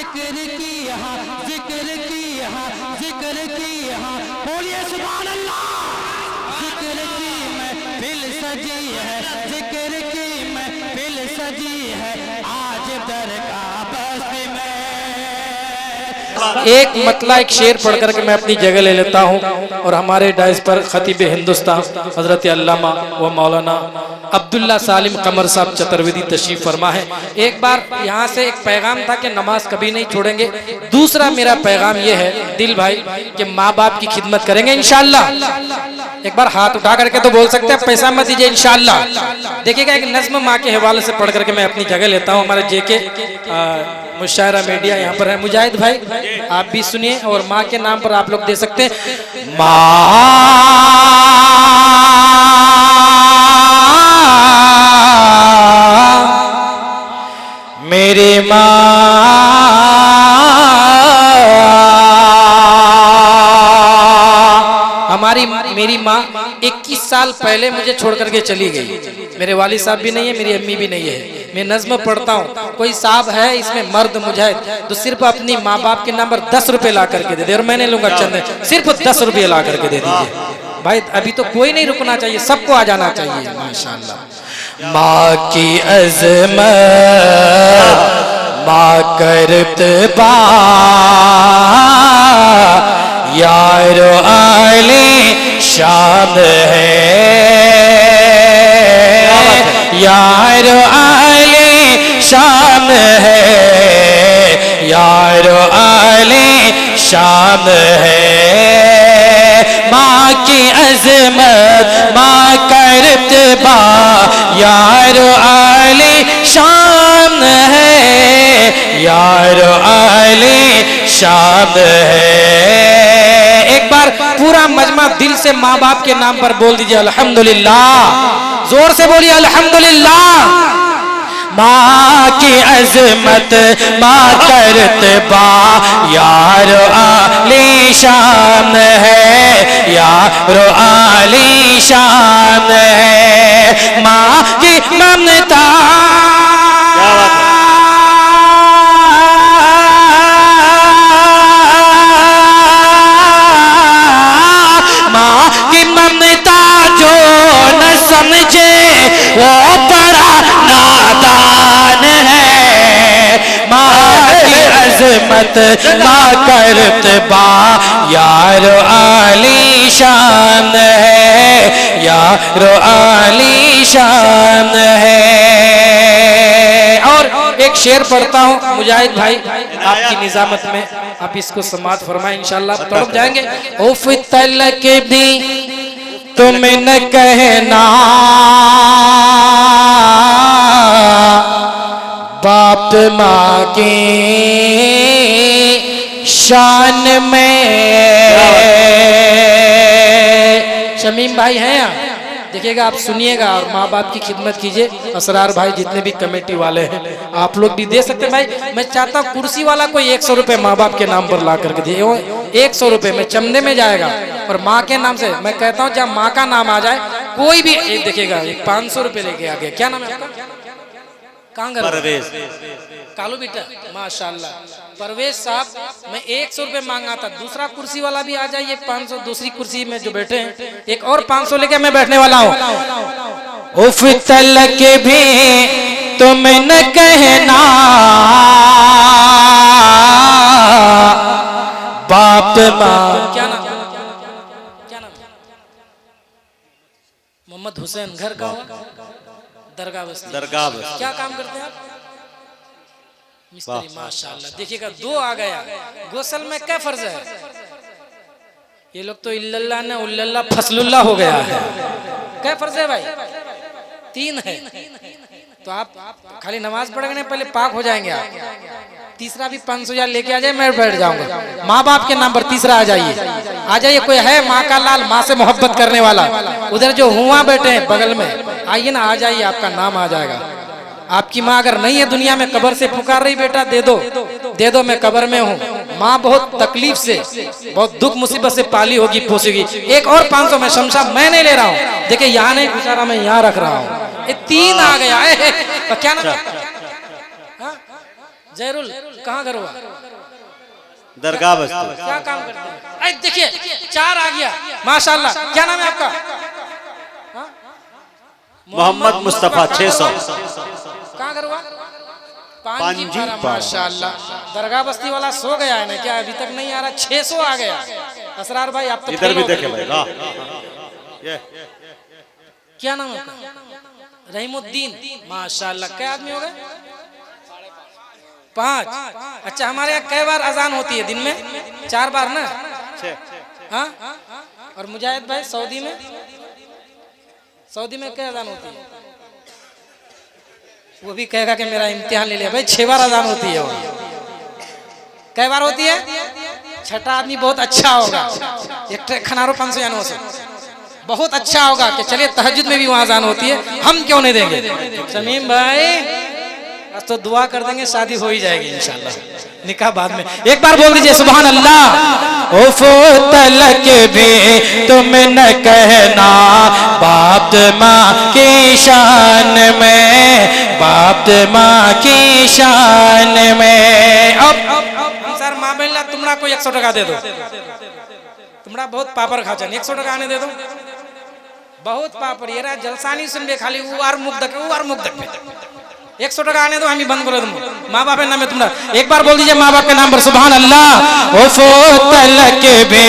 जिक्र की यहाँ, जिक्र की यहाँ, जिक्र की यहाँ, बोलिए सुभान अल्लाह। जिक्र की महफिल सजी है, जिक्र की महफिल सजी है, आज दरगाह बस्ती में। एक मतला एक शेर पढ़ करके मैं अपनी जगह ले लेता हूँ और हमारे डाइस पर खतीब हिंदुस्तान हजरत अल्लामा व मौलाना अब्दुल्ला सालिम कमर साहब चतुर्वेदी तशरीफ फरमा है। एक बार यहाँ से एक पैगाम था कि नमाज कभी नहीं छोड़ेंगे। दूसरा मेरा पैगाम ये है दिल भाई कि माँ बाप की खिदमत करेंगे इंशाअल्लाह। एक बार हाथ उठा करके तो बोल सकते हैं, पैसा मत दीजिए इंशाअल्लाह। देखिएगा एक नज्म माँ के हवाले से पढ़ करके मैं अपनी जगह लेता हूँ। हमारे जेके मुशायरा मीडिया यहाँ पर है, मुजाहिद भाई आप भी सुनिए और माँ के नाम पर आप लोग दे सकते हैं। माँ मेरे माँ हमारी मेरी माँ 21 साल पहले मुझे छोड़ करके चली गई। मेरे वालिद साहब भी नहीं है, मेरी अम्मी भी नहीं है। मैं नज्म पढ़ता हूँ, कोई साहब है इसमें मर्द मुजाहिद तो सिर्फ अपनी माँ बाप के नाम पर 10 रुपए ला करके दे दे और मैंने लूंगा चंद, सिर्फ 10 रुपये ला करके दे दीजिए भाई। अभी तो कोई नहीं रुकना चाहिए, सबको आ जाना चाहिए माशाल्लाह। माँ की अज़मत माँ करतबा यारो आले शान है, यारो आले शान है, यारो आले शान है। माँ की अज़मत माँ करतबा यारो आले शान है, यारो आले शान है। एक बार पूरा मजमा दिल से माँ बाप के नाम पर बोल दीजिए अल्हम्दुलिल्लाह। जोर से बोलिए अल्हम्दुलिल्लाह। माँ की अज़मत माँ करतबा यारो आली शान है, यारो आली शान है। माँ की ममता समझे वो बड़ा नादान है। माँ की अज़मत माँ करतबा यारो आली शान है, यारो आली शान है। और एक शेर पढ़ता हूँ मुजाहिद भाई आपकी निजामत में, आप इसको समात फरमाएं इंशाअल्लाह, तड़प जाएंगे। उफ तलक भी तुम न कहना बाप माँ की शान में। शमीम भाई हैं यहाँ, देखिएगा आप सुनिएगा और माँ बाप की खिदमत कीजिए। असरार भाई जितने भी कमेटी वाले हैं आप लोग भी दे सकते हैं भाई। मैं चाहता हूँ कुर्सी वाला कोई 100 रुपये माँ बाप के नाम पर ला करके दिए। 100 रुपये में चमड़े में जाएगा और माँ के नाम से मैं कहता हूँ जब माँ का नाम आ जाए कोई भी एक देखिएगा एक 500 रुपये लेके आ गया। क्या नाम है आपका? कहाँ घर? परवेज। कालू बेटा माशाल्लाह। परवेज साहब मैं 100 रुपये मांगा था, दूसरा कुर्सी वाला भी आ जाइए 500, दूसरी कुर्सी में जो बैठे हैं एक और 500 लेके मैं बैठने वाला हूँ। उफ तलक भी तुम न कहना बाप माँ। क्या नाम? क्या नाम? मोहम्मद हुसैन। घर का दरगाह बस्ती। दरगाह बस्ती। क्या काम करते हैं आप? मिस्त्री माशाल्लाह। देखिएगा 2 आ गया। गोसल में क्या फर्ज है? ये लोग तो इल्लल्लाह ने उल्लल्लाह फसलुल्लाह हो गया है। क्या फर्ज है भाई? 3 है। तो आप खाली नमाज पढ़ने पहले पाक हो जाएंगे आप। तीसरा भी 500 लेके आ जाए, मैं बैठ जाऊंगा। माँ बाप के नाम पर तीसरा आ जाइए। कोई है माँ का लाल, माँ से मोहब्बत करने वाला? उधर जो हुआ बैठे हैं बगल में, आइए ना, आ जाइए, आपका नाम आ जाएगा। आपकी माँ अगर नहीं है दुनिया में, कब्र से पुकार रही बेटा दे दो मैं कब्र में हूँ। माँ बहुत तकलीफ से, बहुत दुख मुसीबत से पाली होगी, पोसेगी। एक और 500 में शमशा मैं नहीं ले रहा हूँ। देखिए यहाँ नहीं गुजारा, मैं यहाँ रख रहा हूँ। ये 3 आ गया है। तो क्या ना जयरुल कहाँ घर हुआ? दरगाह बस्ती। क्या काम करते हैं? अरे देखिए 4 आ गया माशाल्लाह। क्या नाम है आपका? मोहम्मद मुस्तफा 600। कहाँ घर हुआ? पांजी पारा। माशाल्लाह। दरगाह बस्ती वाला सो गया है ना क्या? अभी तक नहीं आ रहा। 600 आ गया। असरार भाई आप तो इधर भी देखे भाई। क्या नाम है आपका? रहीमुद्दीन। माशाल्लाह। क्या आदमी हो गए? 5। अच्छा हमारे यहाँ कई बार अजान होती है दिन में? 4 बार ना? हाँ। और मुजाहिद भाई सऊदी में क्या अजान होती है? वो भी कहेगा कि मेरा इम्तिहान ले लिया। भाई 6 बार अजान होती है। वो कई बार होती है? 6ठा आदमी बहुत अच्छा होगा। एक खनारो 500 या 900 बहुत अच्छा होगा कि चलिए तहज्जुद में भी वहाँ अजान होती है, हम क्यों नहीं देंगे? शमीम भाई आज तो दुआ कर देंगे, शादी हो ही जाएगी इंशाल्लाह, निकाह बाद में। एक बार बोल दीजिए सुभान अल्लाह। उफ़ तलक भी तुम न कहना बाप माँ की शान में, बाप माँ की शान में। अब सर माँ बहला तुमरा को 100 टका दे दो। तुमरा बहुत पापड़ खाचन, 100 टका आने दे दो। बहुत पापड़ ये रहा जलसानी सुन बे खाली उवार मुख दक 100 टका आने दो, हम ही बंद करो। तुम माँ बाप के नाम में तुमरा एक बार बोल दीजिए माँ बाप के नाम पर सुभान अल्लाह। उफ़ तलक भी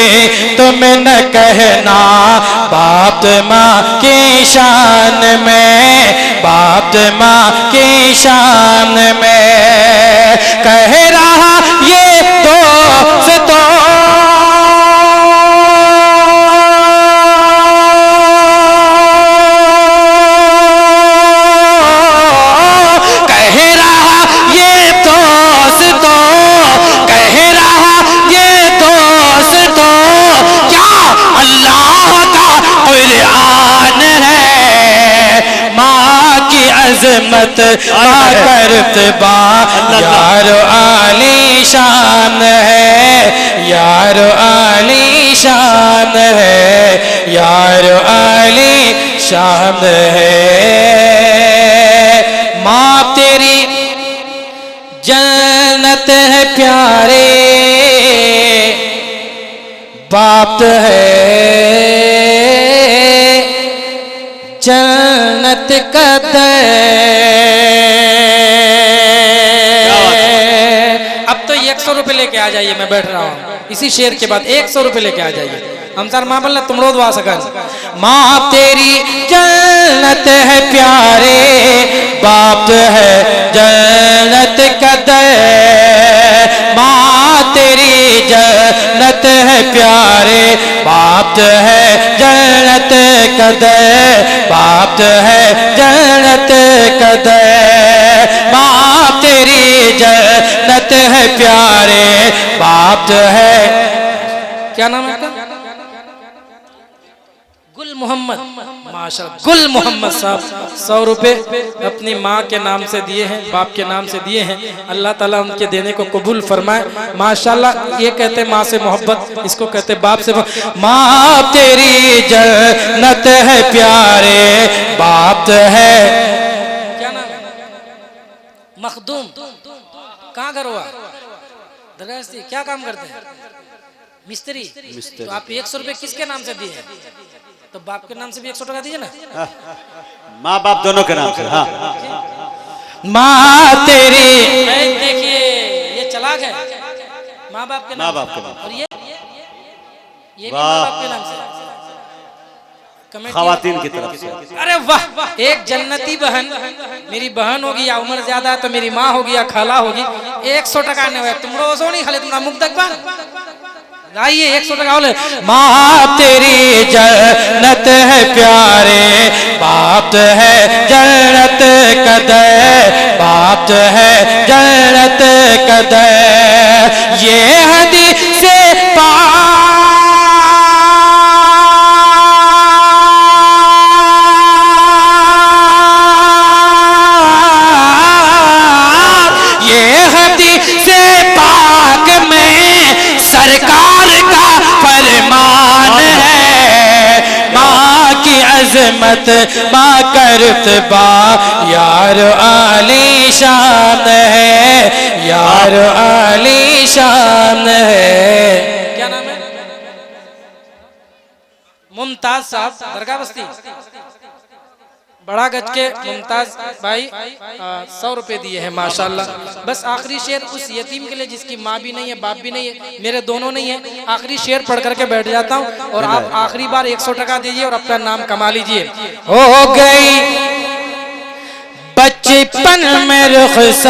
तुम न कहना बाप माँ की शान में, बाप माँ की शान में। कह रहा ये दोस्तों अज़मत करतबा यारो आली शान है, यारो आली शान है, यारो आली शान है। माँ तेरी जन्नत है प्यारे, बाप है जन्नत का दर। अब तो 100 रुपए लेके आ जाइए, मैं बैठ रहा हूँ इसी शेर के बाद 100 रुपए लेके आ जाइए। हम सर माँ बोलना तुम रोज दुआ सकन। माँ तेरी जन्नत है प्यारे, बाप है जन्नत का दर। माँ तेरी जन्नत है प्यारे, बाप है जन्नत का दर, बाप है जन्नत का दर। माँ तेरी जन्नत है प्यारे, बाप है। क्या नाम है आपका? गुल मोहम्मद। माशाल्लाह गुल मोहम्मद साहब 100 रुपए अपनी माँ के नाम से दिए हैं, बाप के नाम से दिए हैं। अल्लाह ताला उनके देने को कबूल फरमाए। माशाल्लाह ये कहते माँ से मोहब्बत, इसको कहते बाप से। माँ तेरी जन्नत है प्यारे, बाप है। क्या नाम है? मखदूम। कहाँ घर हुआ? दरगाह। क्या काम करते हैं? मिस्त्री। तो आप 100 रुपए किसके नाम से दिए? तो बाप के नाम से भी 100 टका दीजिए ना। माँ बाप दोनों के नाम से। हाँ माँ तेरी देखिए ये चलाक है, माँ बाप के नाम। और ये भी माँ बाप के नाम से खवातीन की तरफ से। अरे वाह, एक जन्नती बहन, मेरी बहन होगी या उम्र ज्यादा तो मेरी माँ होगी या खाला होगी, 100 टका ने तुम रोजो नहीं खाले तुम्हारा मुख तक बन। आइए 100 टका बोले। माँ तेरी जन्नत है प्यारे, बाप है जन्नत का दर, बाप है जन्नत का दर। ये हदीस से सरकार का फरमान है। माँ की अज़मत माँ करतबा यार आली शान है, यार आली शान है। क्या नाम है? मुमताज साहब, दरगाह बस्ती, बड़ा गज के मुमताज भाई 100 रुपए दिए हैं माशाल्लाह। बस आखिरी शेर उस यतीम के लिए जिसकी माँ भी नहीं है, बाप भी नहीं है, मेरे दोनों नहीं है। आखिरी शेर पढ़ करके बैठ जाता हूँ और आप आखिरी बार 100 टका दीजिए और अपना नाम कमा लीजिए। हो गई बचपन में रुखसत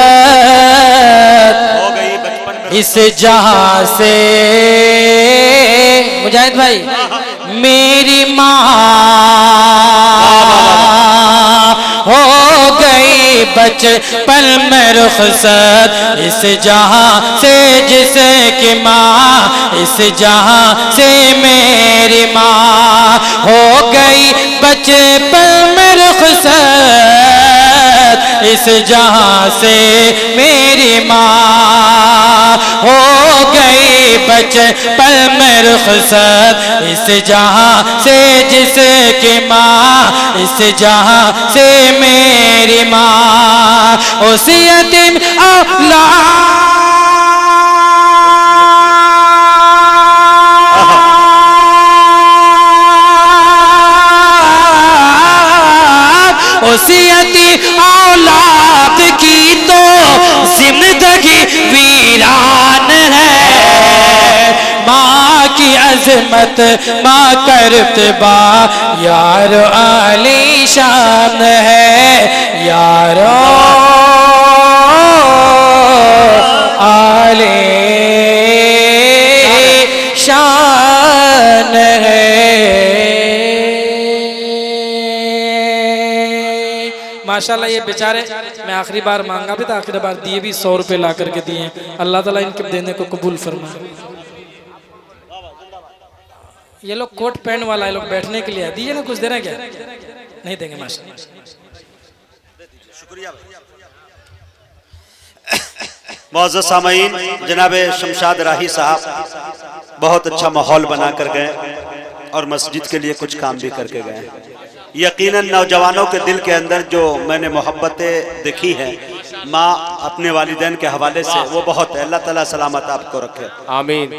हो गई बचपन में इस जहां से, मुजाहिद भाई, मेरी माँ हो गई बचपन में रुखसत इस जहां से, जिसे कि माँ इस जहां से मेरी माँ हो गई बचपन में रुखसत इस जहां से मेरी माँ हो गई बचपन में रुखसत इस जहां से, जिसे कि माँ इस जहां से मेरी माँ। उस यतीम औलाद की तो जिंदगी वीरान है। माँ की अजमत माँ करतबा यार आली शान है, यारो आली शान है। माशाल्लाह ये बेचारे, मैं आखिरी बार मांगा भी था, आखिरी बार दिए भी 100 रुपए ला करके दिए। अल्लाह ताला इनके देने को कबूल फरमाए। ये लोग कोट पैंट वाला, ये लोग बैठने के लिए दीजिए ना, कुछ दे रहे हैं क्या? नहीं देंगे माशाल्लाह। शुक्रिया। मौजूद सामीन, जनाब शमशाद राही साहब बहुत अच्छा माहौल बना कर गए और मस्जिद के लिए कुछ काम भी करके गए। यकीनन नौजवानों के दिल के अंदर जो मैंने मोहब्बतें देखी है माँ अपने वालिदैन के हवाले से, वो बहुत है। अल्लाह ताला सलामत आपको रखे, आमीन।